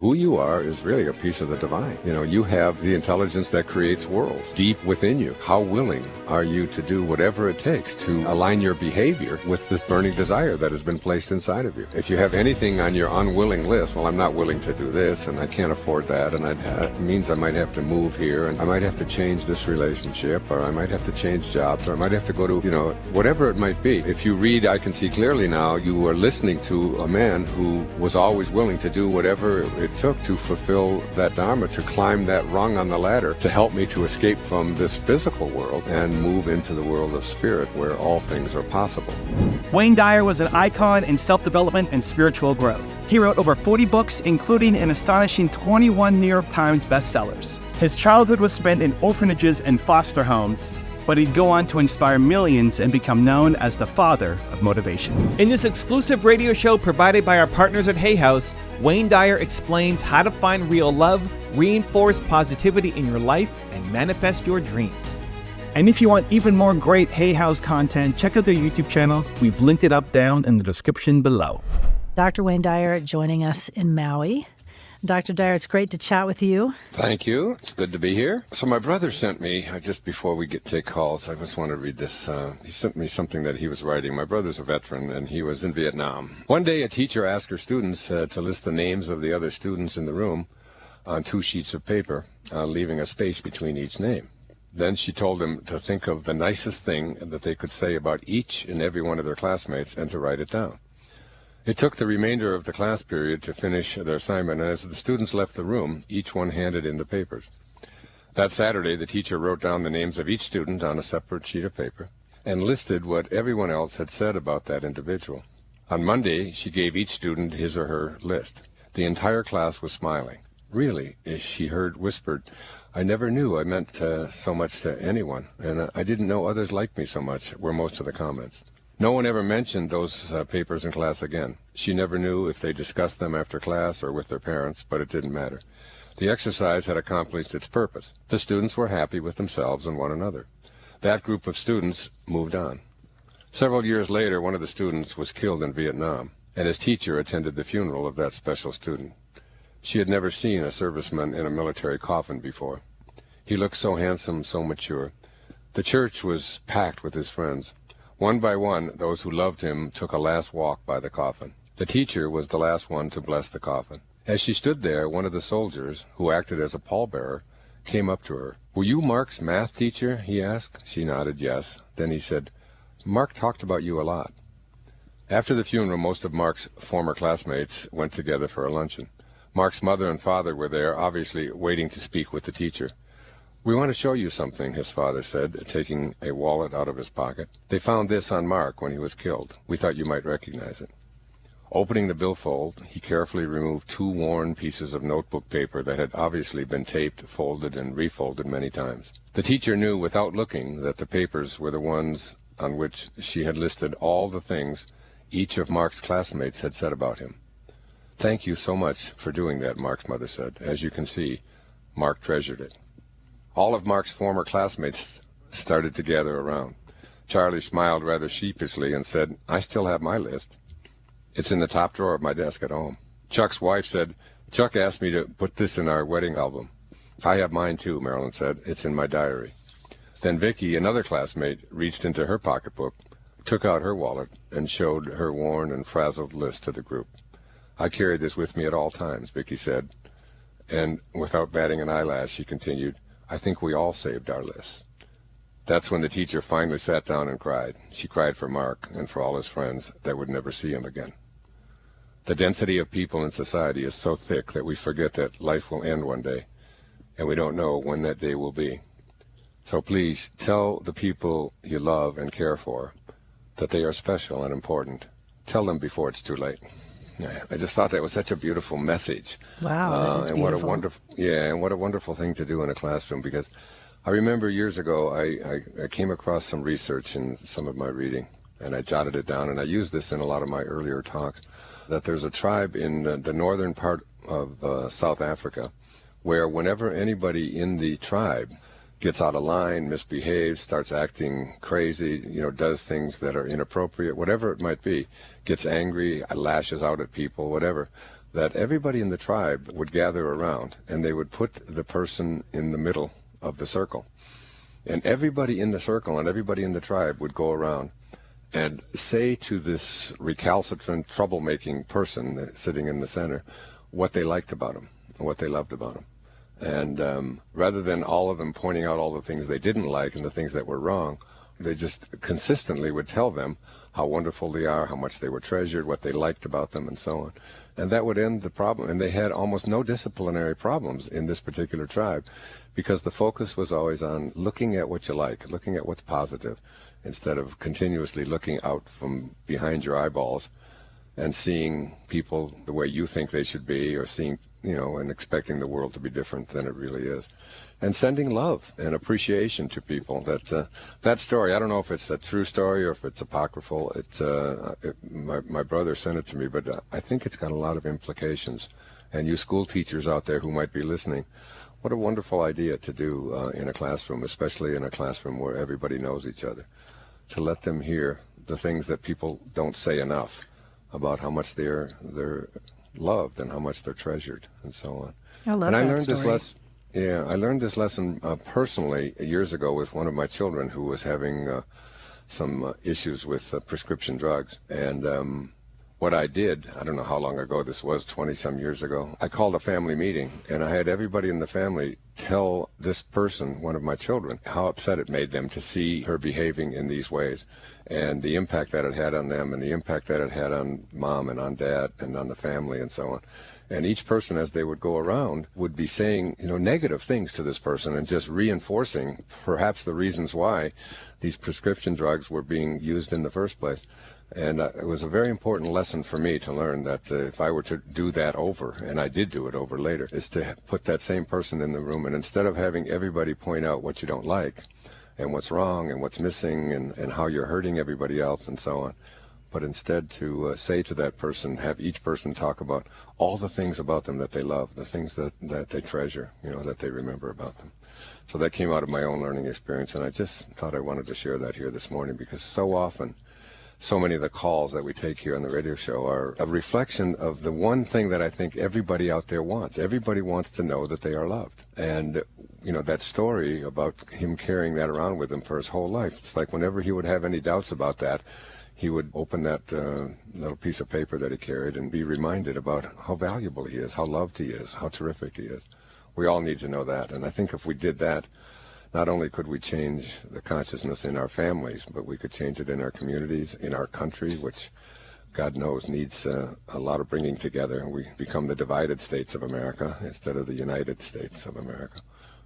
Who you are is really a piece of the divine. You know, you have the intelligence that creates worlds deep within you. How willing are you to do whatever it takes to align your behavior with this burning desire that has been placed inside of you? If you have anything on your unwilling list, well, I'm not willing to do this, and I can't afford that, and it means I might have to move here, and I might have to change this relationship, or I might have to change jobs, or I might have to go to, whatever it might be. If you read I Can See Clearly Now, you are listening to a man who was always willing to do whatever it took to fulfill that dharma, to climb that rung on the ladder, to help me to escape from this physical world and move into the world of spirit where all things are possible. Wayne Dyer was an icon in self-development and spiritual growth. He wrote over 40 books, including an astonishing 21 New York Times bestsellers. His childhood was spent in orphanages and foster homes, but he'd go on to inspire millions and become known as the father of motivation. In this exclusive radio show provided by our partners at Hay House, Wayne Dyer explains how to find real love, reinforce positivity in your life, and manifest your dreams. And if you want even more great Hay House content, check out their YouTube channel. We've linked it up down in the description below. Dr. Wayne Dyer joining us in Maui. Dr. Dyer, it's great to chat with you. Thank you. It's good to be here. So my brother sent me, just before we take calls, I just want to read this. He sent me something that he was writing. My brother's a veteran, and he was in Vietnam. One day, a teacher asked her students to list the names of the other students in the room on 2 sheets of paper, leaving a space between each name. Then she told them to think of the nicest thing that they could say about each and every one of their classmates and to write it down. It took the remainder of the class period to finish their assignment, and as the students left the room, each one handed in the papers. That Saturday, the teacher wrote down the names of each student on a separate sheet of paper and listed what everyone else had said about that individual. On Monday, she gave each student his or her list. The entire class was smiling. Really, she heard whispered, "I never knew I meant so much to anyone, and I didn't know others liked me so much," were most of the comments. No one ever mentioned those papers in class again. She never knew if they discussed them after class or with their parents, but it didn't matter. The exercise had accomplished its purpose. The students were happy with themselves and one another. That group of students moved on. Several years later, one of the students was killed in Vietnam, and his teacher attended the funeral of that special student. She had never seen a serviceman in a military coffin before. He looked so handsome, so mature. The church was packed with his friends. One by one, those who loved him took a last walk by the coffin. The teacher was the last one to bless the coffin. As she stood there, one of the soldiers, who acted as a pallbearer, came up to her. "Were you Mark's math teacher?" he asked. She nodded yes. Then he said, "Mark talked about you a lot." After the funeral, most of Mark's former classmates went together for a luncheon. Mark's mother and father were there, obviously waiting to speak with the teacher. "We want to show you something," his father said, taking a wallet out of his pocket. "They found this on Mark when he was killed. We thought you might recognize it." Opening the billfold, he carefully removed 2 worn pieces of notebook paper that had obviously been taped, folded, and refolded many times. The teacher knew without looking that the papers were the ones on which she had listed all the things each of Mark's classmates had said about him. "Thank you so much for doing that," Mark's mother said. As you can see, Mark treasured it. All of Mark's former classmates started to gather around. Charlie smiled rather sheepishly and said, "I still have my list. It's in the top drawer of my desk at home." Chuck's wife said, "Chuck asked me to put this in our wedding album." "I have mine too," Marilyn said. "It's in my diary." Then Vicky, another classmate, reached into her pocketbook, took out her wallet, and showed her worn and frazzled list to the group. "I carry this with me at all times," Vicky said. And without batting an eyelash, she continued, "I think we all saved our lists." That's when the teacher finally sat down and cried. She cried for Mark and for all his friends that would never see him again. The density of people in society is so thick that we forget that life will end one day, and we don't know when that day will be. So please tell the people you love and care for that they are special and important. Tell them before it's too late. Yeah, I just thought that was such a beautiful message. Wow, that is and beautiful. What a wonderful thing to do in a classroom, because I remember years ago I came across some research in some of my reading, and I jotted it down, and I used this in a lot of my earlier talks, that there's a tribe in the northern part of South Africa where whenever anybody in the tribe gets out of line, misbehaves, starts acting crazy, does things that are inappropriate, whatever it might be, gets angry, lashes out at people, whatever, that everybody in the tribe would gather around, and they would put the person in the middle of the circle. And everybody in the circle and everybody in the tribe would go around and say to this recalcitrant, troublemaking person sitting in the center what they liked about him, what they loved about him. And rather than all of them pointing out all the things they didn't like and the things that were wrong, they just consistently would tell them how wonderful they are, how much they were treasured, what they liked about them, and so on. And that would end the problem. And they had almost no disciplinary problems in this particular tribe because the focus was always on looking at what you like, looking at what's positive, instead of continuously looking out from behind your eyeballs and seeing people the way you think they should be, or seeing, and expecting the world to be different than it really is. And sending love and appreciation to people. That story, I don't know if it's a true story or if it's apocryphal. My brother sent it to me, but I think it's got a lot of implications. And you school teachers out there who might be listening, what a wonderful idea to do in a classroom, especially in a classroom where everybody knows each other, to let them hear the things that people don't say enough about how much they're loved and how much they're treasured and so on. I love and I that learned story. this lesson. Yeah, I learned this lesson personally years ago with one of my children who was having some issues with prescription drugs. And what I did, I don't know how long ago this was, 20-some years ago, I called a family meeting, and I had everybody in the family tell this person, one of my children, how upset it made them to see her behaving in these ways, and the impact that it had on them, and the impact that it had on mom and on dad and on the family and so on. And each person, as they would go around, would be saying, negative things to this person and just reinforcing perhaps the reasons why these prescription drugs were being used in the first place. And it was a very important lesson for me to learn that if I were to do that over, and I did do it over later, is to put that same person in the room, and instead of having everybody point out what you don't like and what's wrong and what's missing and how you're hurting everybody else and so on, but instead to say to that person, have each person talk about all the things about them that they love, the things that they treasure, that they remember about them. So that came out of my own learning experience, and I just thought I wanted to share that here this morning, because so often, so many of the calls that we take here on the radio show are a reflection of the one thing that I think everybody out there wants. Everybody wants to know that they are loved. And, that story about him carrying that around with him for his whole life, it's like whenever he would have any doubts about that, he would open that little piece of paper that he carried and be reminded about how valuable he is, how loved he is, how terrific he is. We all need to know that. And I think if we did that, not only could we change the consciousness in our families, but we could change it in our communities, in our country, which God knows needs a lot of bringing together. We become the divided states of America instead of the United States of America.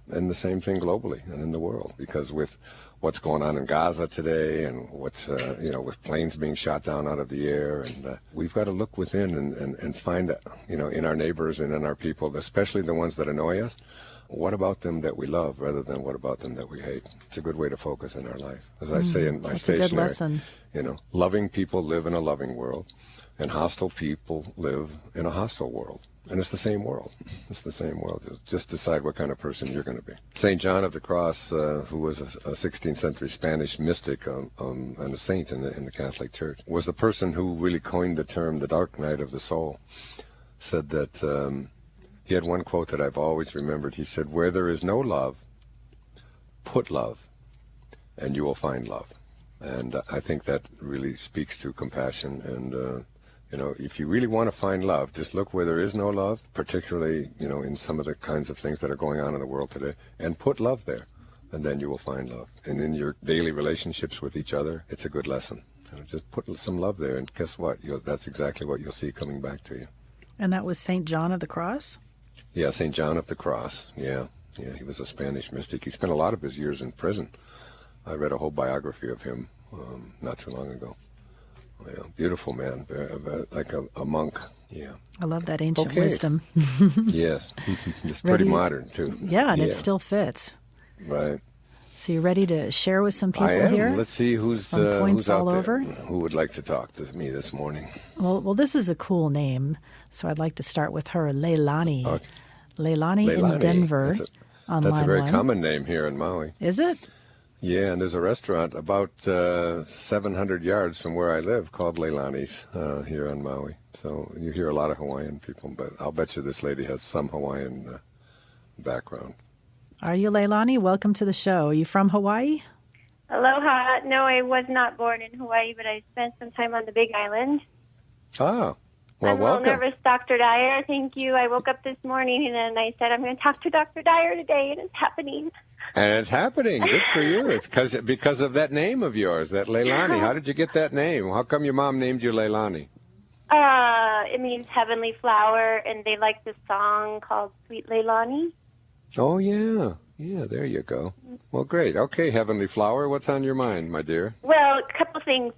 And the same thing globally and in the world, because with what's going on in Gaza today and what's, with planes being shot down out of the air, and we've got to look within and find, in our neighbors and in our people, especially the ones that annoy us, what about them that we love rather than what about them that we hate. It's a good way to focus in our life. As I say in my stationery, a good lesson. Loving people live in a loving world, and hostile people live in a hostile world. And it's the same world. It's the same world. Just decide what kind of person you're going to be. St. John of the Cross, who was a 16th century Spanish mystic and a saint in the Catholic Church, was the person who really coined the term the dark night of the soul. Said that he had one quote that I've always remembered. He said, "Where there is no love, put love, and you will find love." And I think that really speaks to compassion. And if you really want to find love, just look where there is no love, particularly, in some of the kinds of things that are going on in the world today, and put love there, and then you will find love. And in your daily relationships with each other, it's a good lesson. Just put some love there, and guess what? That's exactly what you'll see coming back to you. And that was St. John of the Cross? Yeah, St. John of the Cross. Yeah, he was a Spanish mystic. He spent a lot of his years in prison. I read a whole biography of him not too long ago. Yeah, beautiful man, like a monk. Yeah. I love that ancient Okay. wisdom. Yes. It's pretty Ready- modern, too. Yeah, and it still fits. Right. So you ready to share with some people I am. here? Let's see who's Some points out all there. over? Who would like to talk to me this morning? Well, this is a cool name, so I'd like to start with her, Leilani. Okay. Leilani in Leilani. Denver on That's a line very 1. common name here in Maui. Is it? Yeah, and there's a restaurant about 700 yards from where I live called Leilani's here on Maui. So you hear a lot of Hawaiian people, but I'll bet you this lady has some Hawaiian background. Are you Leilani? Welcome to the show. Are you from Hawaii? Aloha. No, I was not born in Hawaii, but I spent some time on the Big Island. Ah, well, I'm a welcome. little nervous, Dr. Dyer. Thank you. I woke up this morning and then I said, I'm going to talk to Dr. Dyer today, and it's happening. And it's happening. Good for you. It's because of that name of yours, that Leilani. How did you get that name? How come your mom named you Leilani? It means heavenly flower, and they like this song called Sweet Leilani. Oh, yeah. Yeah, there you go. Well, great. Okay, Heavenly Flower, what's on your mind, my dear? Well, a couple things.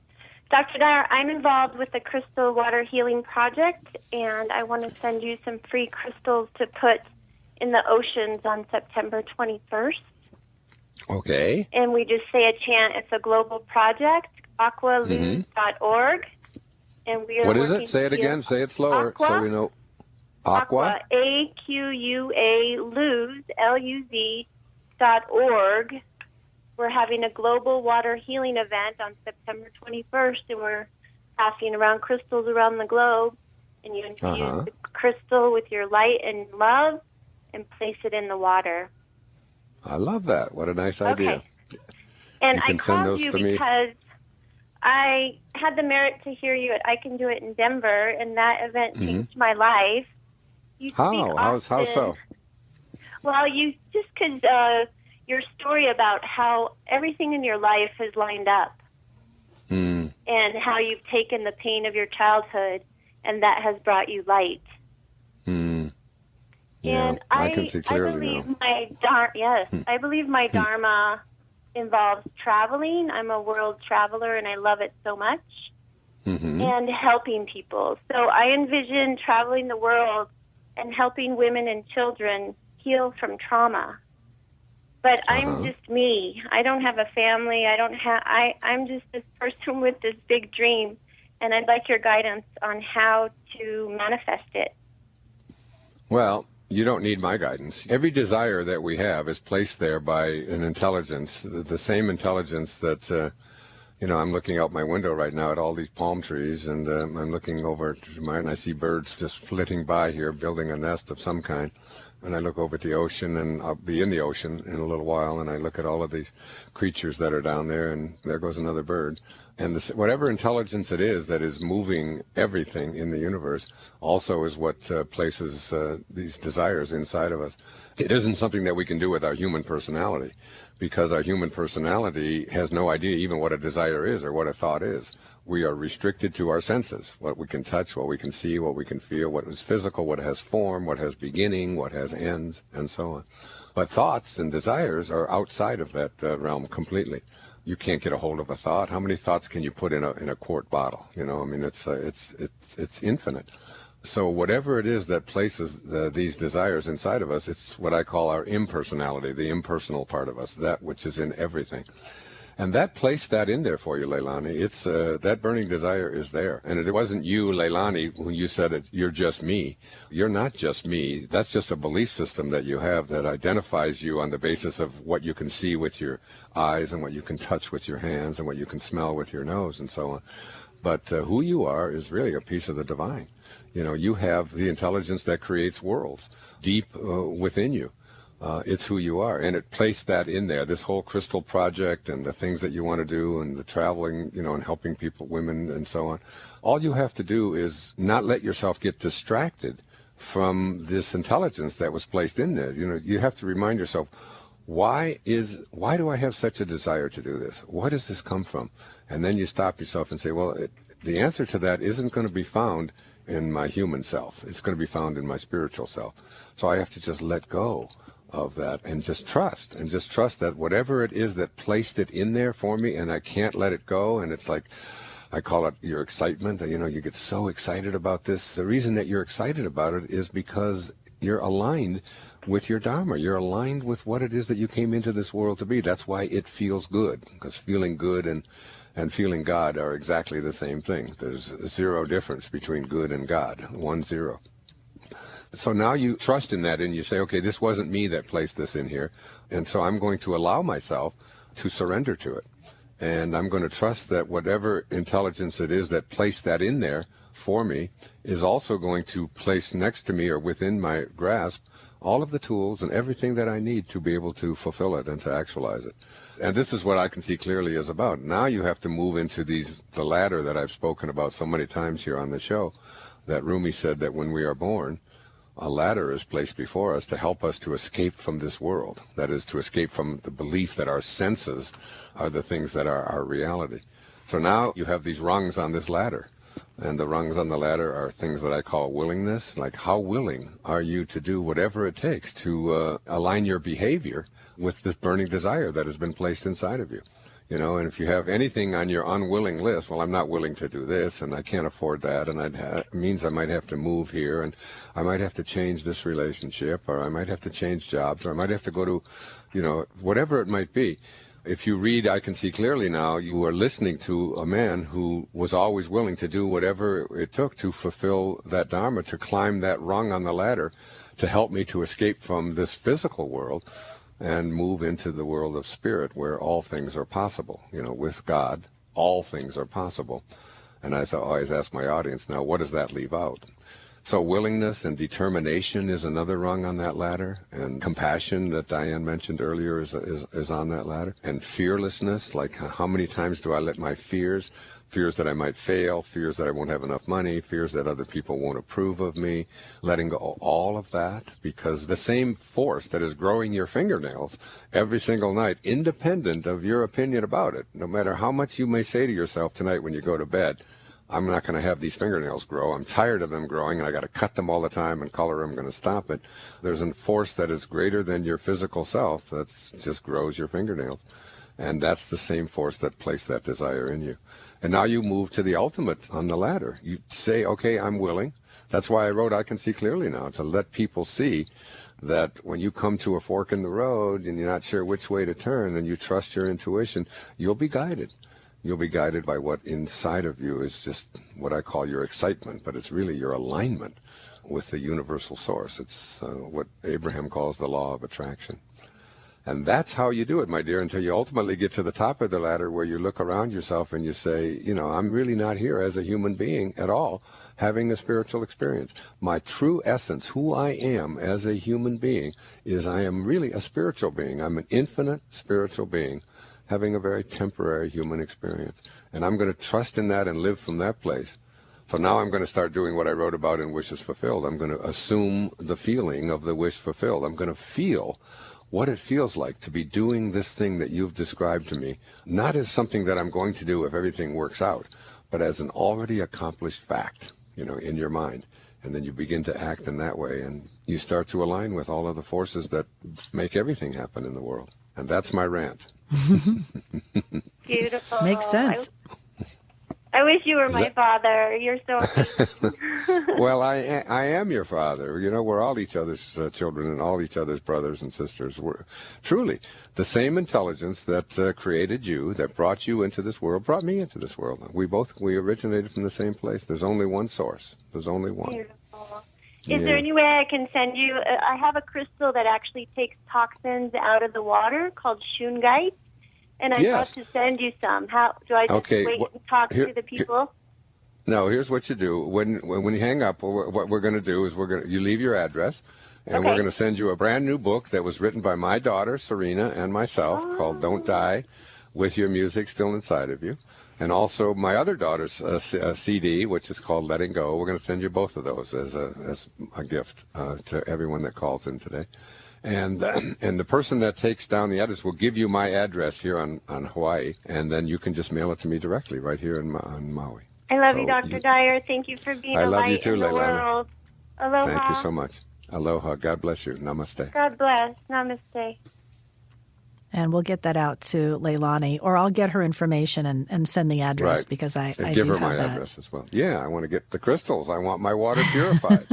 Dr. Dyer, I'm involved with the Crystal Water Healing Project, and I want to send you some free crystals to put in the oceans on September 21st. Okay. And we just say a chant. It's a global project, aqualuz.org. And we are What is working it? Say it to again. Say it slower so we know. Aqua? AQUA, luz, LUZ.org. We're having a global water healing event on September 21st, and we're passing around crystals around the globe. And you infuse the crystal with your light and love and place it in the water. I love that. What a nice idea. Okay. And You can I send called those you to me. because I had the merit to hear you at I Can Do It in Denver, and that event changed my life. You speak How so? often- Well, because your story about how everything in your life has lined up and how you've taken the pain of your childhood and that has brought you light. Yeah, And I can see clearly believe now. I believe my Dharma involves traveling. I'm a world traveler and I love it so much. And helping people. So I envision traveling the world and helping women and children heal from trauma. But I'm just me. I don't have a family. I'm just this person with this big dream, and I'd like your guidance on how to manifest it. Well, you don't need my guidance. Every desire that we have is placed there by an intelligence, the same intelligence that, I'm looking out my window right now at all these palm trees, and I'm looking over to mine, and I see birds just flitting by here, building a nest of some kind. And I look over at the ocean, and I'll be in the ocean in a little while, and I look at all of these creatures that are down there, and there goes another bird. And whatever intelligence it is that is moving everything in the universe also is what places these desires inside of us. It isn't something that we can do with our human personality, because our human personality has no idea even what a desire is or what a thought is. We are restricted to our senses, what we can touch, what we can see, what we can feel, what is physical, what has form, what has beginning, what has ends, and so on. But thoughts and desires are outside of that realm completely. You can't get a hold of a thought. How many thoughts can you put in a quart bottle? It's infinite. So whatever it is that places these desires inside of us, it's what I call our impersonality, the impersonal part of us, that which is in everything. And that placed that in there for you, Leilani. It's that burning desire is there. And it wasn't you, Leilani, when you said it, you're just me. You're not just me. That's just a belief system that you have that identifies you on the basis of what you can see with your eyes and what you can touch with your hands and what you can smell with your nose and so on. But who you are is really a piece of the divine. You have the intelligence that creates worlds deep within you. It's who you are, and it placed that in there, this whole crystal project and the things that you want to do and the traveling, and helping people, women, and so on. All you have to do is not let yourself get distracted from this intelligence that was placed in there. You have to remind yourself, why do I have such a desire to do this? Where does this come from? And then you stop yourself and say, well, the answer to that isn't going to be found in my human self. It's going to be found in my spiritual self. So I have to just let go of that and just trust that whatever it is that placed it in there for me, and I can't let it go. And it's like, I call it your excitement. You get so excited about this. The reason that you're excited about it is because you're aligned with your Dharma. You're aligned with what it is that you came into this world to be. That's why it feels good, because feeling good and feeling God are exactly the same thing. There's zero difference between good and God, 1-0. So now you trust in that and you say, okay, this wasn't me that placed this in here. And so I'm going to allow myself to surrender to it. And I'm going to trust that whatever intelligence it is that placed that in there for me is also going to place next to me or within my grasp all of the tools and everything that I need to be able to fulfill it and to actualize it. And this is what I can see clearly is about. Now you have to move into the ladder that I've spoken about so many times here on the show, that Rumi said that when we are born, a ladder is placed before us to help us to escape from this world. That is, to escape from the belief that our senses are the things that are our reality. So now you have these rungs on this ladder. And the rungs on the ladder are things that I call willingness. Like, how willing are you to do whatever it takes to align your behavior with this burning desire that has been placed inside of you? You know, and if you have anything on your unwilling list, well, I'm not willing to do this, and I can't afford that, and it means I might have to move here, and I might have to change this relationship, or I might have to change jobs, or I might have to go to, you know, whatever it might be. If you read I Can See Clearly Now, you are listening to a man who was always willing to do whatever it took to fulfill that dharma, to climb that rung on the ladder, to help me to escape from this physical world and move into the world of spirit, where all things are possible. You know, with God, all things are possible. And as I always ask my audience now, what does that leave out? So willingness and determination is another rung on that ladder, and compassion that Diane mentioned earlier is on that ladder, and fearlessness, like how many times do I let my fears that I might fail, fears that I won't have enough money, fears that other people won't approve of me, letting go all of that, because the same force that is growing your fingernails every single night, independent of your opinion about it, no matter how much you may say to yourself tonight when you go to bed, I'm not going to have these fingernails grow. I'm tired of them growing, and I got to cut them all the time and color them. I'm going to stop it. There's a force that is greater than your physical self that just grows your fingernails. And that's the same force that placed that desire in you. And now you move to the ultimate on the ladder. You say, okay, I'm willing. That's why I wrote I Can See Clearly Now, to let people see that when you come to a fork in the road and you're not sure which way to turn and you trust your intuition, you'll be guided. You'll be guided by what inside of you is just what I call your excitement, but it's really your alignment with the universal source. It's what Abraham calls the law of attraction. And that's how you do it, my dear, until you ultimately get to the top of the ladder, where you look around yourself and you say, you know, I'm really not here as a human being at all, having a spiritual experience. My true essence, who I am as a human being, is I am really a spiritual being. I'm an infinite spiritual being, having a very temporary human experience. And I'm going to trust in that and live from that place. So now I'm going to start doing what I wrote about in Wishes Fulfilled. I'm going to assume the feeling of the wish fulfilled. I'm going to feel what it feels like to be doing this thing that you've described to me, not as something that I'm going to do if everything works out, but as an already accomplished fact, you know, in your mind. And then you begin to act in that way, and you start to align with all of the forces that make everything happen in the world. And that's my rant. Beautiful. Makes sense. I wish you were my father. You're so amazing. Well, I am your father. You know, we're all each other's children and all each other's brothers and sisters. We're truly the same intelligence that created you, that brought you into this world, brought me into this world. We originated from the same place. There's only one source. There's only one. Beautiful. Is there any way I can send you? I have a crystal that actually takes toxins out of the water called shungite. And I'd love to send you some. How do I just wait and talk to the people? No, here's what you do. When you hang up, what we're going to do is you leave your address, and we're going to send you a brand new book that was written by my daughter, Serena, and myself, called Don't Die, with your music still inside of you. And also my other daughter's CD, which is called Letting Go. We're going to send you both of those as a gift to everyone that calls in today. And the person that takes down the address will give you my address here on Hawaii, and then you can just mail it to me directly right here on Maui. I love you, Dr. Dyer. Thank you for being a light in the world. Aloha. Thank you so much. Aloha. God bless you. Namaste. God bless. Namaste. And we'll get that out to Leilani, or I'll get her information and send the address because I give do her my have that. address as well. Yeah, I want to get the crystals. I want my water purified.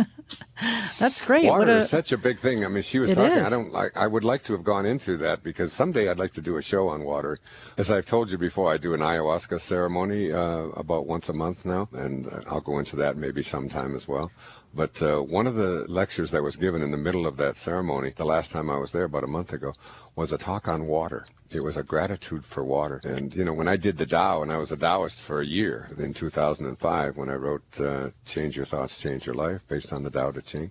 That's great. Water is such a big thing. I mean, she was talking. Is. I would like to have gone into that because someday I'd like to do a show on water. As I've told you before, I do an ayahuasca ceremony about once a month now, and I'll go into that maybe sometime as well. But one of the lectures that was given in the middle of that ceremony, the last time I was there about a month ago, was a talk on water. It was a gratitude for water. And, when I did the Tao, and I was a Taoist for a year in 2005, when I wrote Change Your Thoughts, Change Your Life, based on the Tao Te Ching,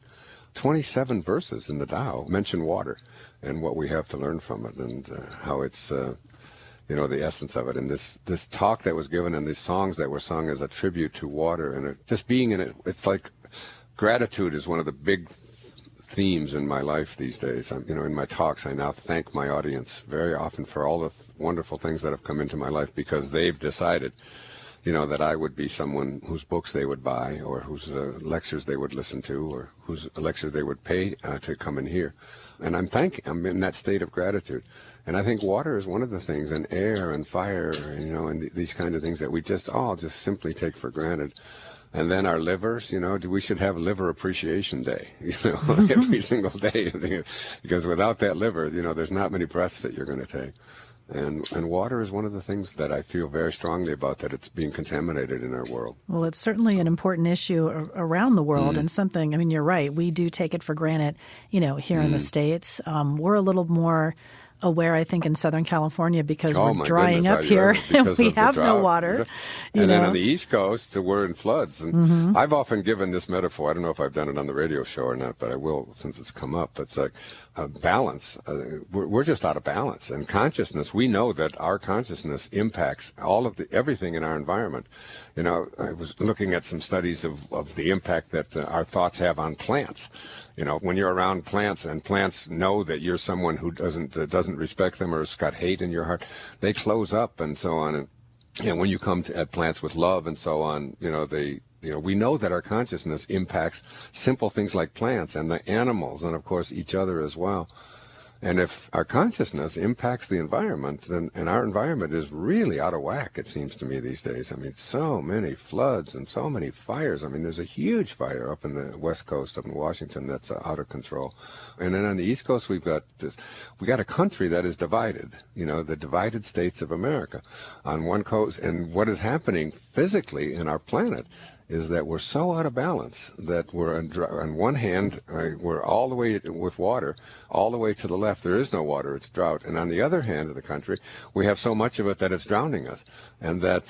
27 verses in the Tao mention water and what we have to learn from it, and how it's, the essence of it. And this talk that was given and these songs that were sung as a tribute to water, and just being in it, it's like gratitude is one of the big themes in my life these days. In my talks, I now thank my audience very often for all the wonderful things that have come into my life, because they've decided, that I would be someone whose books they would buy, or whose lectures they would listen to, or whose lectures they would pay to come and hear. And I'm in that state of gratitude. And I think water is one of the things, and air and fire, and these kind of things that we just simply take for granted. And then our livers, we should have Liver Appreciation Day, every single day. Because without that liver, there's not many breaths that you're going to take. And water is one of the things that I feel very strongly about, that it's being contaminated in our world. Well, it's certainly an important issue around the world, and something, you're right, we do take it for granted, here in the States. We're a little more aware, I think, in Southern California, because we're drying up here and we have no water. And then on the East Coast, we're in floods. And I've often given this metaphor. I don't know if I've done it on the radio show or not, but I will, since it's come up. It's like a balance. We're just out of balance. And consciousness, we know that our consciousness impacts everything in our environment. I was looking at some studies of the impact that our thoughts have on plants. When you're around plants, and plants know that you're someone who doesn't respect them, or has got hate in your heart, they close up and so on. And when you come at plants with love and so on, we know that our consciousness impacts simple things like plants and the animals, and of course each other as well. And if our consciousness impacts the environment, and our environment is really out of whack, it seems to me these days. So many floods and so many fires. There's a huge fire up in the West Coast, up in Washington, that's out of control. And then on the East Coast, we got a country that is divided, the divided states of America on one coast. And what is happening physically in our planet is that we're so out of balance that we're on one hand, we're all the way with water, all the way to the left, there is no water, it's drought. And on the other hand of the country, we have so much of it that it's drowning us. And that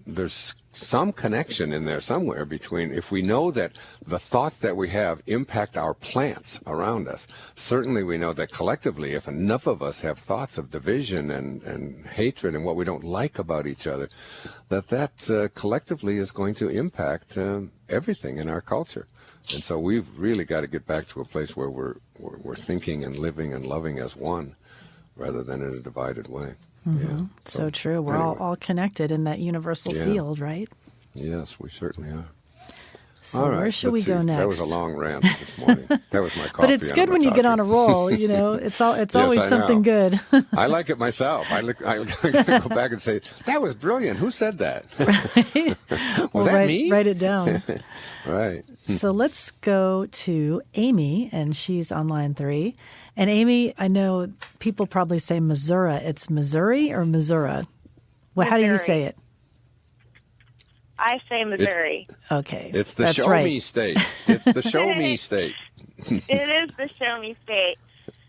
there's some connection in there somewhere between, if we know that the thoughts that we have impact our plants around us, certainly we know that collectively, if enough of us have thoughts of division and hatred and what we don't like about each other, that collectively is going to impact everything in our culture. And so we've really got to get back to a place where we're thinking and living and loving as one, rather than in a divided way. Yeah. So true. We're all connected in that universal field, right? Yes, we certainly are. So all right, where should we go next? That was a long rant this morning. That was my coffee. But it's good when you get on a roll. It's always something good. I like it myself. I go back and say, that was brilliant. Who said that? Was that me? Write it down. Right. So let's go to Amy, and she's on line 3. And Amy, I know people probably say Missouri. It's Missouri or Missouri? Well, how do you say it? I say Missouri. Okay. It's the show me state. It's the show me state. It is the show me state.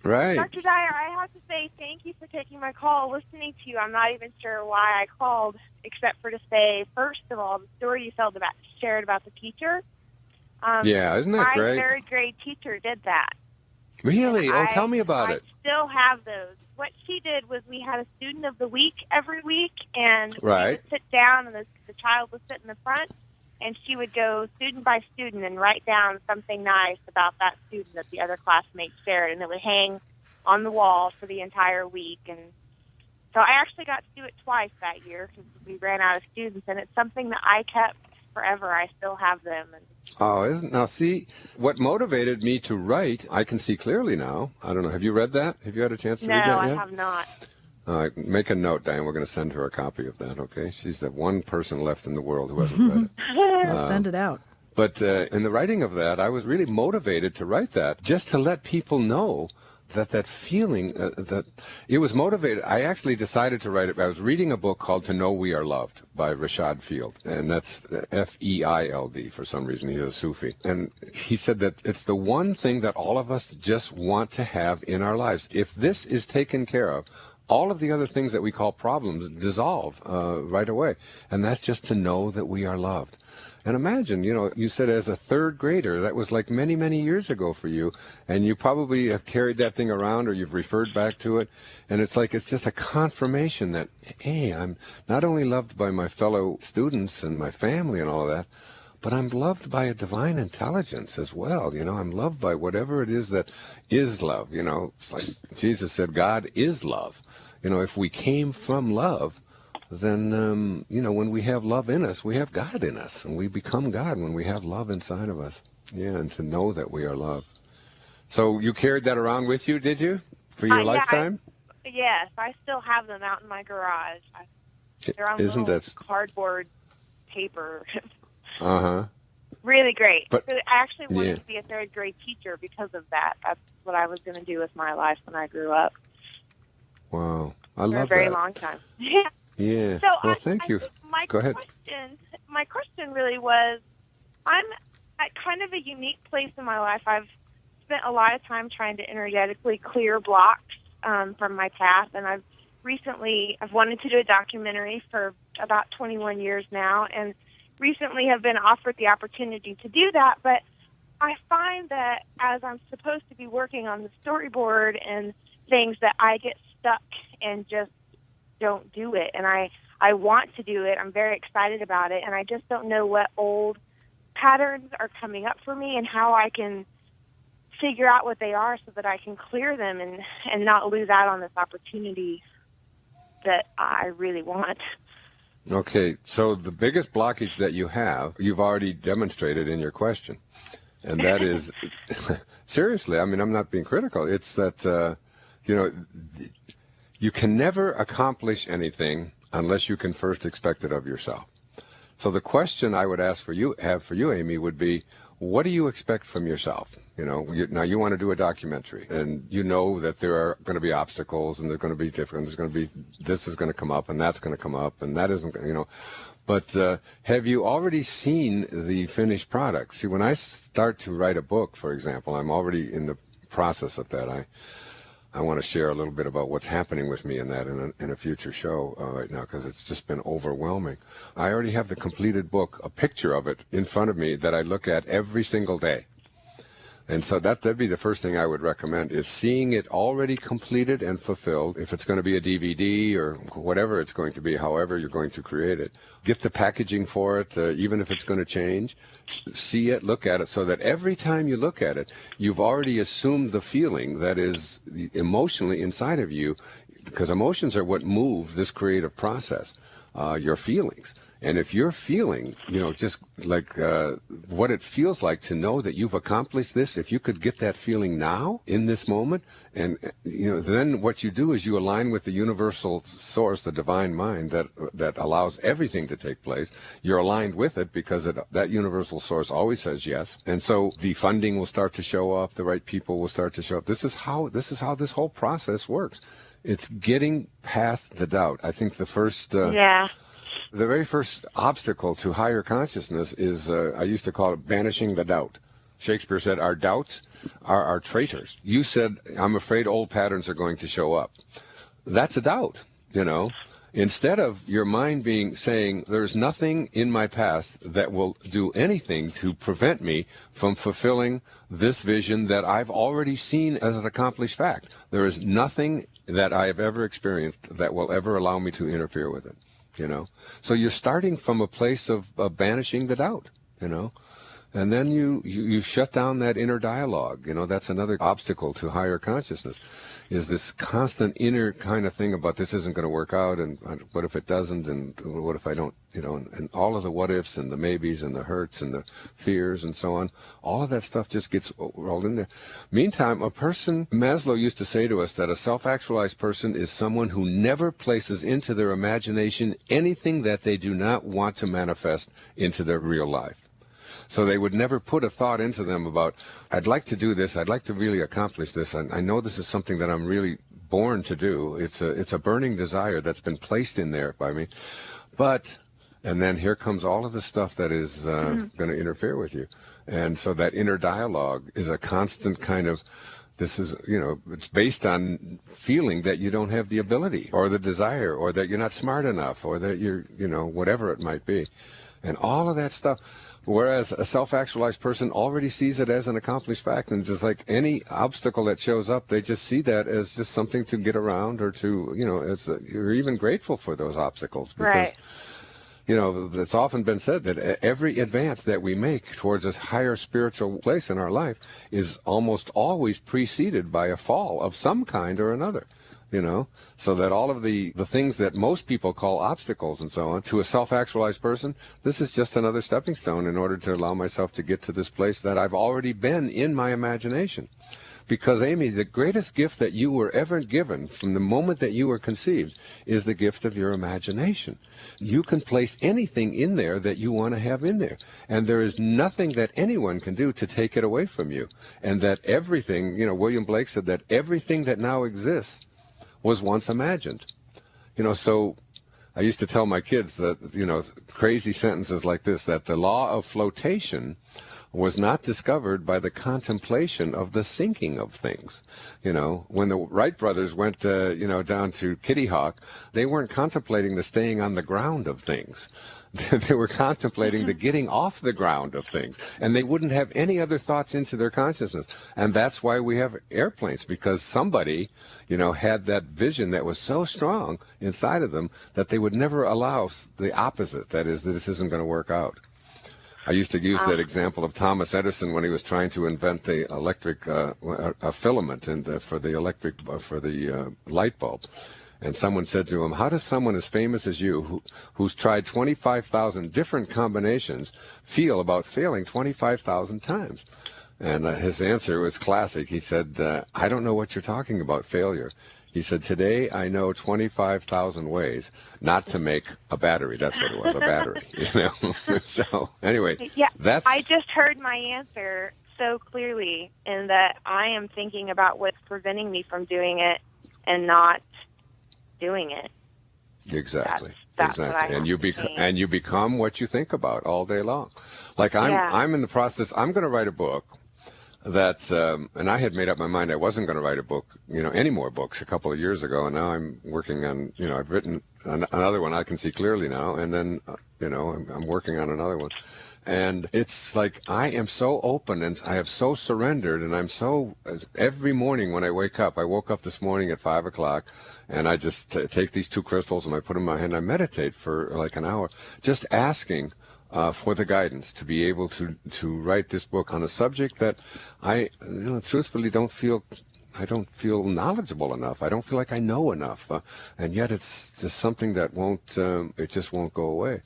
Right. Dr. Dyer, I have to say thank you for taking my call. Listening to you, I'm not even sure why I called, except for to say, first of all, the story you shared about the teacher. Yeah, isn't that great? My third grade teacher did that. Really? Tell me about it. I still have those. What she did was we had a student of the week every week, and we would sit down, and the child would sit in the front, and she would go student by student and write down something nice about that student that the other classmates shared, and it would hang on the wall for the entire week. And so I actually got to do it twice that year because we ran out of students, and it's something that I kept forever. I still have them. Now see, what motivated me to write, I can see clearly now. I don't know. Have you read that? Have you had a chance to read that yet? No, I have not. Make a note, Diane. We're going to send her a copy of that, okay? She's the one person left in the world who hasn't read it. Send it out. But in the writing of that, I was really motivated to write that, just to let people know that feeling, that it was motivated. I actually decided to write it. I was reading a book called To Know We Are Loved by Rashad Field, and that's F-E-I-L-D for some reason. He's a Sufi. And he said that it's the one thing that all of us just want to have in our lives. If this is taken care of, all of the other things that we call problems dissolve right away. And that's just to know that we are loved. And imagine, you said as a third grader, that was like many, many years ago for you, and you probably have carried that thing around or you've referred back to it, and it's just a confirmation that, hey, I'm not only loved by my fellow students and my family and all of that, but I'm loved by a divine intelligence as well. I'm loved by whatever it is that is love. It's like Jesus said, God is love. If we came from love, then, when we have love in us, we have God in us, and we become God when we have love inside of us. Yeah, and to know that we are loved. So you carried that around with you, did you, for your lifetime? Yes, I still have them out in my garage. They're on Isn't little that cardboard paper. Uh-huh. Really great. But, I actually wanted to be a third grade teacher because of that. That's what I was going to do with my life when I grew up. Wow. I love that. For a very long time. Yeah. Yeah. So well, thank you. Go ahead. My question really was, I'm at kind of a unique place in my life. I've spent a lot of time trying to energetically clear blocks from my path, and I've wanted to do a documentary for about 21 years now, and recently have been offered the opportunity to do that, but I find that as I'm supposed to be working on the storyboard and things, that I get stuck and just don't do it. And I want to do it. I'm very excited about it, and I just don't know what old patterns are coming up for me and how I can figure out what they are so that I can clear them and not lose out on this opportunity that I really want. Okay, so the biggest blockage that you have, you've already demonstrated in your question, and that is, seriously, I mean, I'm not being critical, it's that, you can never accomplish anything unless you can first expect it of yourself. So the question I would have for you, Amy, would be, what do you expect from yourself? Now you want to do a documentary, and you know that there are going to be obstacles, and they're going to be different. There's going to be, this is going to come up, and that's going to come up, and that isn't, But have you already seen the finished product? See, when I start to write a book, for example, I'm already in the process of that. I want to share a little bit about what's happening with me in that in a future show right now, because it's just been overwhelming. I already have the completed book, a picture of it in front of me that I look at every single day. And so that'd be the first thing I would recommend, is seeing it already completed and fulfilled. If it's going to be a DVD or whatever it's going to be, however you're going to create it, get the packaging for it, even if it's going to change. See it, look at it, so that every time you look at it, you've already assumed the feeling that is emotionally inside of you, because emotions are what move this creative process, your feelings. And if you're feeling, just like what it feels like to know that you've accomplished this, if you could get that feeling now in this moment, and then what you do is you align with the universal source, the divine mind that allows everything to take place. You're aligned with it because that universal source always says yes. And so the funding will start to show up, the right people will start to show up. This is how this whole process works. It's getting past the doubt. I think the very first obstacle to higher consciousness is, I used to call it banishing the doubt. Shakespeare said, our doubts are our traitors. You said, I'm afraid old patterns are going to show up. That's a doubt, Instead of your mind saying, there's nothing in my past that will do anything to prevent me from fulfilling this vision that I've already seen as an accomplished fact. There is nothing that I have ever experienced that will ever allow me to interfere with it. So you're starting from a place of banishing the doubt, and then you shut down that inner dialogue. That's another obstacle to higher consciousness, is this constant inner kind of thing about this isn't going to work out, and what if it doesn't, and what if I don't, and all of the what ifs and the maybes and the hurts and the fears and so on. All of that stuff just gets rolled in there. Meantime, Maslow used to say to us that a self-actualized person is someone who never places into their imagination anything that they do not want to manifest into their real life. So they would never put a thought into them about, I'd like to do this, I'd like to really accomplish this, and I know this is something that I'm really born to do. It's a burning desire that's been placed in there by me. But, and then here comes all of the stuff that is going to interfere with you. And so that inner dialogue is a constant kind of, this is, it's based on feeling that you don't have the ability or the desire or that you're not smart enough or that you're, whatever it might be. And all of that stuff. Whereas a self-actualized person already sees it as an accomplished fact, and just like any obstacle that shows up, they just see that as just something to get around or to, you're even grateful for those obstacles because, it's often been said that every advance that we make towards a higher spiritual place in our life is almost always preceded by a fall of some kind or another. So that all of the things that most people call obstacles and so on, to a self-actualized person, this is just another stepping stone in order to allow myself to get to this place that I've already been in my imagination. Because, Amy, the greatest gift that you were ever given from the moment that you were conceived is the gift of your imagination. You can place anything in there that you want to have in there. And there is nothing that anyone can do to take it away from you. And that everything, William Blake said that everything that now exists was once imagined. So I used to tell my kids that, crazy sentences like this, that the law of flotation was not discovered by the contemplation of the sinking of things. When the Wright brothers went, down to Kitty Hawk, they weren't contemplating the staying on the ground of things. They were contemplating the getting off the ground of things, and they wouldn't have any other thoughts into their consciousness. And that's why we have airplanes, because somebody, had that vision that was so strong inside of them that they would never allow the opposite, that is, that this isn't going to work out. I used to use that example of Thomas Edison when he was trying to invent the electric filament for the light bulb. And someone said to him, how does someone as famous as you, who's tried 25,000 different combinations, feel about failing 25,000 times? And his answer was classic. He said, I don't know what you're talking about, failure. He said, today I know 25,000 ways not to make a battery. That's what it was, a battery. So anyway, yeah, that's... I just heard my answer so clearly in that I am thinking about what's preventing me from doing it and not doing it. Exactly. That's exactly. And you become what you think about all day long. Like I'm in the process. I'm going to write a book that, and I had made up my mind I wasn't going to write a book, any more books a couple of years ago, and now I'm working on, I've written another one I can see clearly now, and then, I'm working on another one. And it's like I am so open and I have so surrendered, and I'm so, every morning when I wake up, I woke up this morning at 5 o'clock, and I just take these two crystals and I put them in my hand, and I meditate for like an hour, just asking for the guidance to be able to write this book on a subject that I, truthfully don't feel knowledgeable enough. I don't feel like I know enough. And yet it's just something that it just won't go away.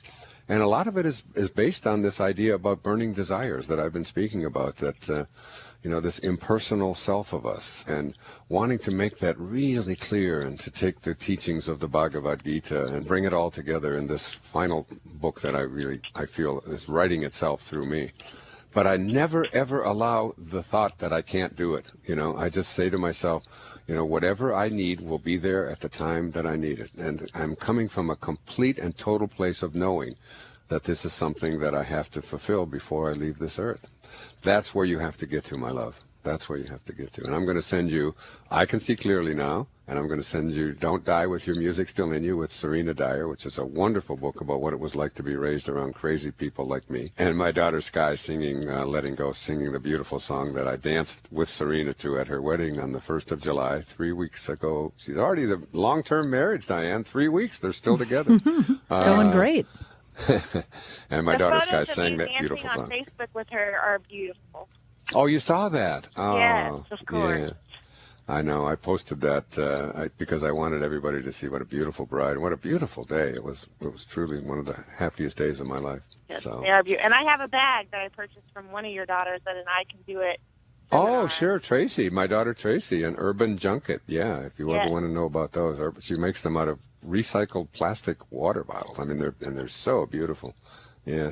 And a lot of it is based on this idea about burning desires that I've been speaking about, that, this impersonal self of us, and wanting to make that really clear and to take the teachings of the Bhagavad Gita and bring it all together in this final book that I feel is writing itself through me. But I never, ever allow the thought that I can't do it. I just say to myself, whatever I need will be there at the time that I need it. And I'm coming from a complete and total place of knowing that this is something that I have to fulfill before I leave this earth. That's where you have to get to, my love. That's where you have to get to. And I'm going to send you, I Can See Clearly Now, and I'm going to send you Don't Die With Your Music Still in You with Serena Dyer, which is a wonderful book about what it was like to be raised around crazy people like me. And my daughter Sky singing, Letting Go, singing the beautiful song that I danced with Serena to at her wedding on the 1st of July, 3 weeks ago. She's already the long-term marriage, Diane. 3 weeks, they're still together. It's going great. And my daughter Sky sang that beautiful song. The photos on Facebook with her are beautiful. Oh, you saw that? Oh, yes, of course. Yeah. I know. I posted that because I wanted everybody to see what a beautiful bride and what a beautiful day. It was truly one of the happiest days of my life. Yes, so. They are beautiful. And I have a bag that I purchased from one of your daughters that an I Can Do It. Oh, sure, Tracy, my daughter Tracy, an urban junket. Yeah, if you ever want to know about those, she makes them out of recycled plastic water bottles. I mean, they're so beautiful. Yeah,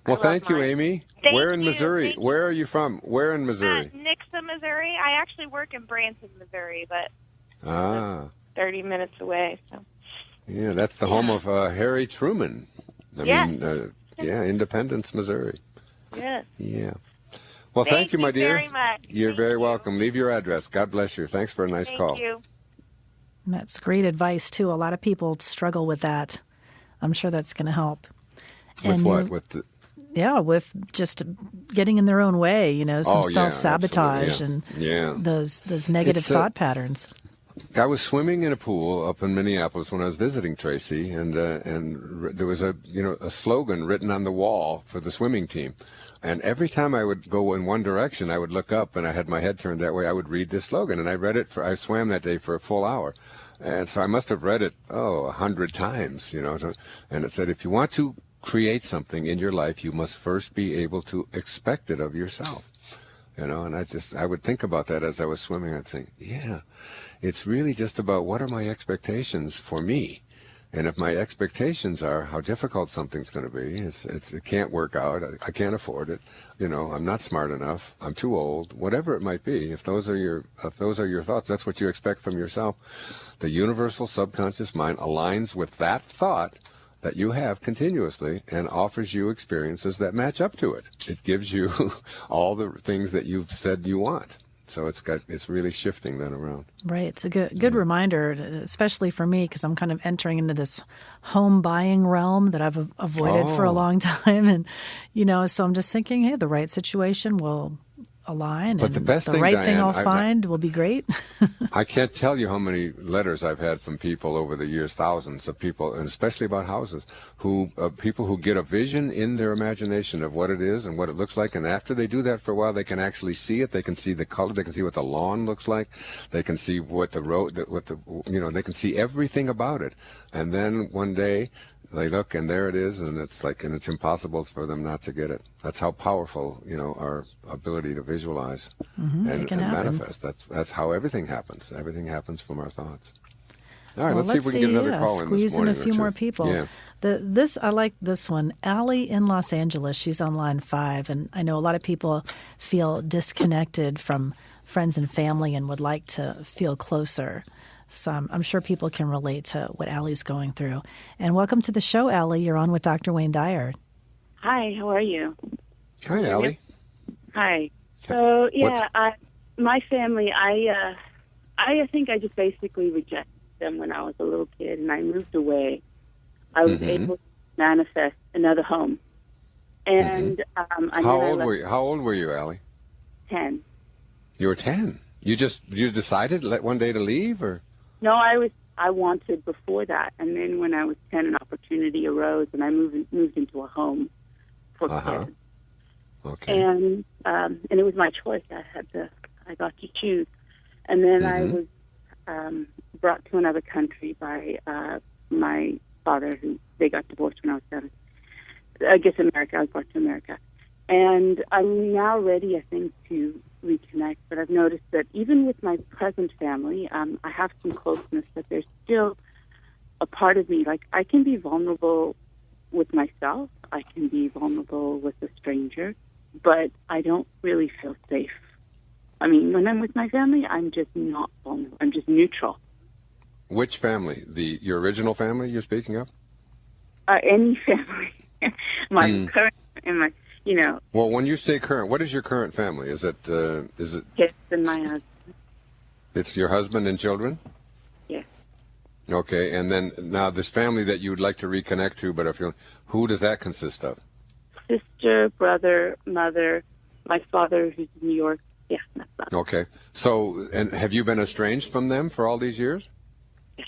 Well, thank you, mine. Amy. Thank Where in you. Missouri? Thank Where are you from? Where in Missouri? Nixa, Missouri. I actually work in Branson, Missouri, but Ah. 30 minutes away. So. Yeah, that's the home of Harry Truman. Independence, Missouri. Yes. Yeah. Well, thank you, my dear. Very much. You're very welcome. Leave your address. God bless you. Thanks for a nice call. Thank you. That's great advice, too. A lot of people struggle with that. I'm sure that's going to help. With what? With just getting in their own way, some self-sabotage and those negative thought patterns. I was swimming in a pool up in Minneapolis when I was visiting Tracy, and there was a slogan written on the wall for the swimming team. And every time I would go in one direction, I would look up, and I had my head turned that way. I would read this slogan, and I read it I swam that day for a full hour. And so I must have read it, 100 times, and it said, if you want to create something in your life, you must first be able to expect it of yourself, and I would think about that as I was swimming. I'd think, it's really just about what are my expectations for me. And if my expectations are how difficult something's going to be, it can't work out, I can't afford it, I'm not smart enough, I'm too old, whatever it might be, if those are your thoughts, that's what you expect from yourself. The universal subconscious mind aligns with that thought that you have continuously and offers you experiences that match up to it. It gives you all the things that you've said you want. So it's really shifting that around. Right. It's a good reminder, especially for me, because I'm kind of entering into this home buying realm that I've avoided for a long time. And, so I'm just thinking, hey, the right situation will align. But the best thing, right Diane, thing I'll find will be great. I can't tell you how many letters I've had from people over the years, thousands of people, and especially about houses, people who get a vision in their imagination of what it is and what it looks like, and after they do that for a while, they can actually see it. They can see the color. They can see what the lawn looks like. They can see what the road, they can see everything about it. And then one day, they look, and there it is, and it's impossible for them not to get it. That's how powerful, our ability to visualize and manifest. That's how everything happens. Everything happens from our thoughts. All right, let's see if we can get another call in this morning. Squeeze in a few more people. Yeah. I like this one. Allie in Los Angeles. She's on line 5, and I know a lot of people feel disconnected from friends and family and would like to feel closer. So I'm sure people can relate to what Allie's going through. And welcome to the show, Allie. You're on with Dr. Wayne Dyer. Hi, how are you? Hi, Allie. Hi. So, my family, I think I just basically rejected them when I was a little kid, and I moved away. I was able to manifest another home. And How old were you, Allie? 10. You were 10. You decided one day to leave, or? No, I wanted before that, and then when I was 10, an opportunity arose, and I moved into a home for kids. Okay. And it was my choice. I got to choose, and then I was brought to another country by my father, who they got divorced when I was 7. I guess America. I was brought to America, and I'm now ready, I think, to reconnect, but I've noticed that even with my present family, I have some closeness, but there's still a part of me, like I can be vulnerable with myself, I can be vulnerable with a stranger, but I don't really feel safe. I mean, when I'm with my family, I'm just not vulnerable, I'm just neutral. Which family? Your original family you're speaking of? Any family. My current and my, Well, when you say current, what is your current family? Is it kids and my husband? It's your husband and children? Yes. Okay, and then now this family that you would like to reconnect to, who does that consist of? Sister, brother, mother, my father who's in New York. Yeah, that's that. Okay. So, and have you been estranged from them for all these years? Yes.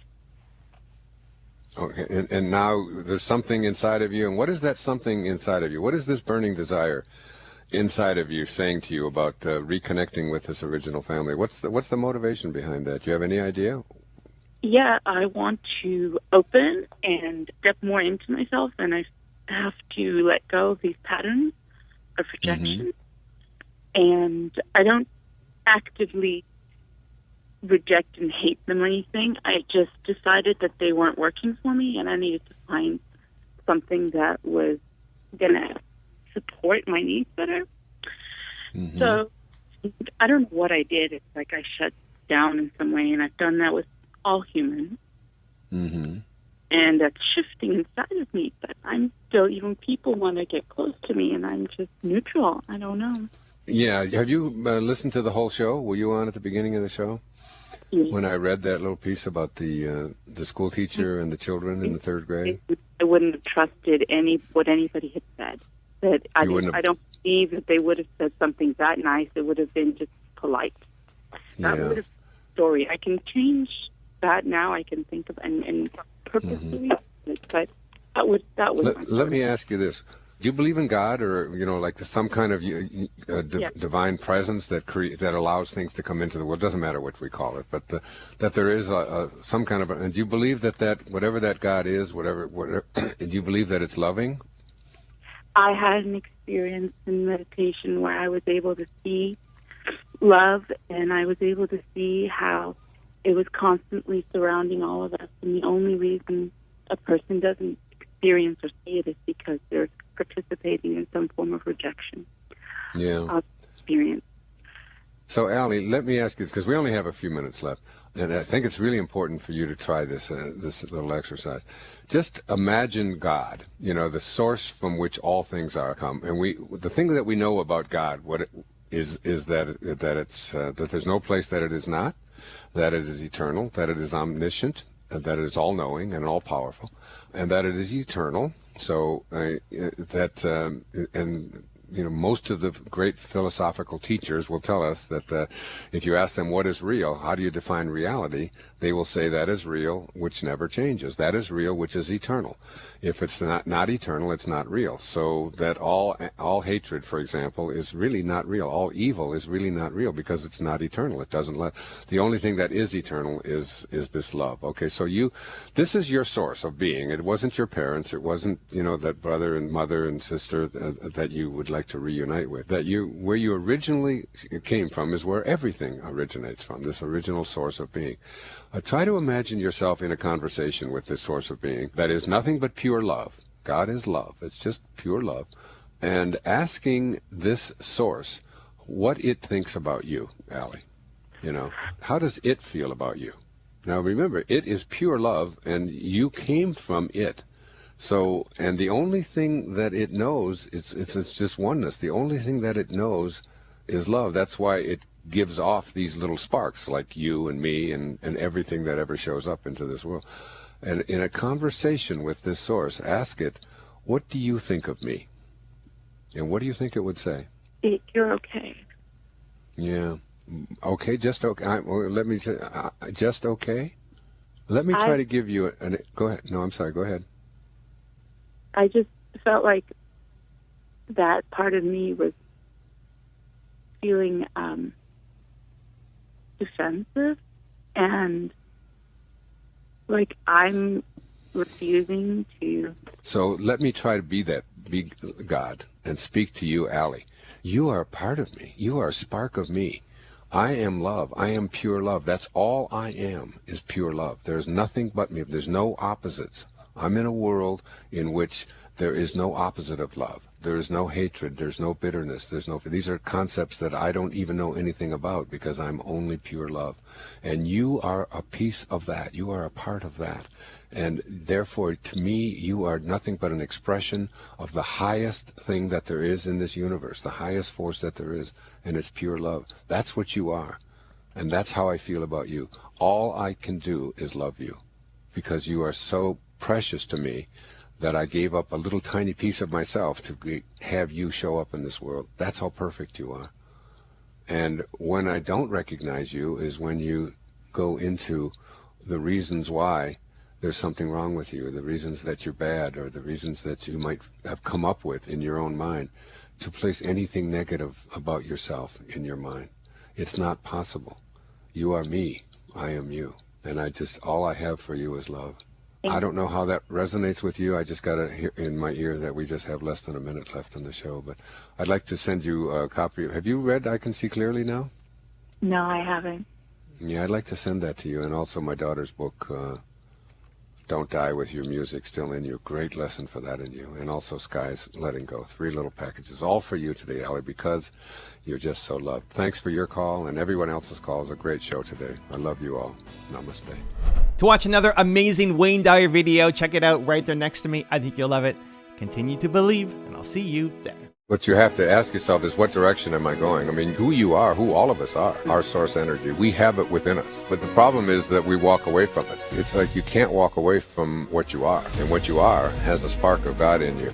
Okay, and now there's something inside of you, and what is that something inside of you? What is this burning desire inside of you saying to you about reconnecting with this original family? What's the motivation behind that? Do you have any idea? Yeah, I want to open and step more into myself, and I have to let go of these patterns of rejection. And I don't actively reject and hate them or anything. I just decided that they weren't working for me, and I needed to find something that was going to support my needs better. So I don't know what I did. It's like I shut down in some way, and I've done that with all humans. And that's shifting inside of me, but I'm still, even people want to get close to me, and I'm just neutral. I don't know. Yeah. Have you listened to the whole show? Were you on at the beginning of the show? When I read that little piece about the school teacher and the children in the third grade? I wouldn't have trusted what anybody had said. That I don't believe that they would have said something that nice. It would have been just polite. That would have been a story. I can change that now. I can think of and purposely, but that was. Let me ask you this: do you believe in God, or like some kind of divine presence that allows things to come into the world? It doesn't matter what we call it, but that there is some kind of. And do you believe that whatever that God is, whatever, do you believe that it's loving? I had an experience in meditation where I was able to see love, and I was able to see how it was constantly surrounding all of us. And the only reason a person doesn't experience or see it is because they're participating in some form of rejection of experience. So, Allie, let me ask you this, because we only have a few minutes left, and I think it's really important for you to try this little exercise. Just imagine God, the source from which all things are come, and the thing that we know about God, what it is that that there's no place that it is not, that it is eternal, that it is omniscient, that it is all-knowing and all-powerful, and that it is eternal. So most of the great philosophical teachers will tell us that if you ask them what is real, how do you define reality, they will say that is real, which never changes. That is real, which is eternal. If it's not eternal, it's not real. So that all hatred, for example, is really not real. All evil is really not real because it's not eternal. It doesn't the only thing that is eternal is this love. Okay, so this is your source of being. It wasn't your parents. It wasn't, that brother and mother and sister that you would like to reunite with. Where you originally came from is where everything originates from, this original source of being. Try to imagine yourself in a conversation with this source of being that is nothing but pure love. God is love. It's just pure love. And asking this source what it thinks about you, Allie. How does it feel about you? Now remember, it is pure love, and you came from it. So, and the only thing that it knows, it's just oneness. The only thing that it knows is love. That's why it gives off these little sparks like you and me and everything that ever shows up into this world. And in a conversation with this source, ask it, what do you think of me? And what do you think it would say? You're okay. Yeah. Okay, just okay. Let me say, just okay? Let me try to give you go ahead. No, I'm sorry. Go ahead. I just felt like that part of me was feeling defensive, and like I'm refusing to. So let me try to be God and speak to you, Allie. You are a part of me. You are a spark of me. I am love. I am pure love. That's all I am, is pure love. There's nothing but me. There's no opposites. I'm in a world in which there is no opposite of love. There is no hatred. There's no bitterness. These are concepts that I don't even know anything about because I'm only pure love. And you are a piece of that. You are a part of that. And therefore, to me, you are nothing but an expression of the highest thing that there is in this universe, the highest force that there is, and it's pure love. That's what you are. And that's how I feel about you. All I can do is love you because you are so precious to me that I gave up a little tiny piece of myself to have you show up in this world. That's how perfect you are. And when I don't recognize you is when you go into the reasons why there's something wrong with you, the reasons that you're bad, or the reasons that you might have come up with in your own mind to place anything negative about yourself in your mind. It's not possible. You are me. I am you. And all I have for you is love. I don't know how that resonates with you. I just got it in my ear that we just have less than a minute left on the show. But I'd like to send you a copy. Have you read I Can See Clearly Now? No, I haven't. Yeah, I'd like to send that to you. And also my daughter's book, Don't Die with Your Music Still in You. Great lesson for that in you. And also Sky's Letting Go. 3 little packages, all for you today, Allie, because you're just so loved. Thanks for your call and everyone else's call. It was a great show today. I love you all. Namaste. To watch another amazing Wayne Dyer video, check it out right there next to me. I think you'll love it. Continue to believe, and I'll see you there. What you have to ask yourself is, what direction am I going? I mean, who you are, who all of us are, our source energy, we have it within us. But the problem is that we walk away from it. It's like you can't walk away from what you are. And what you are has a spark of God in you.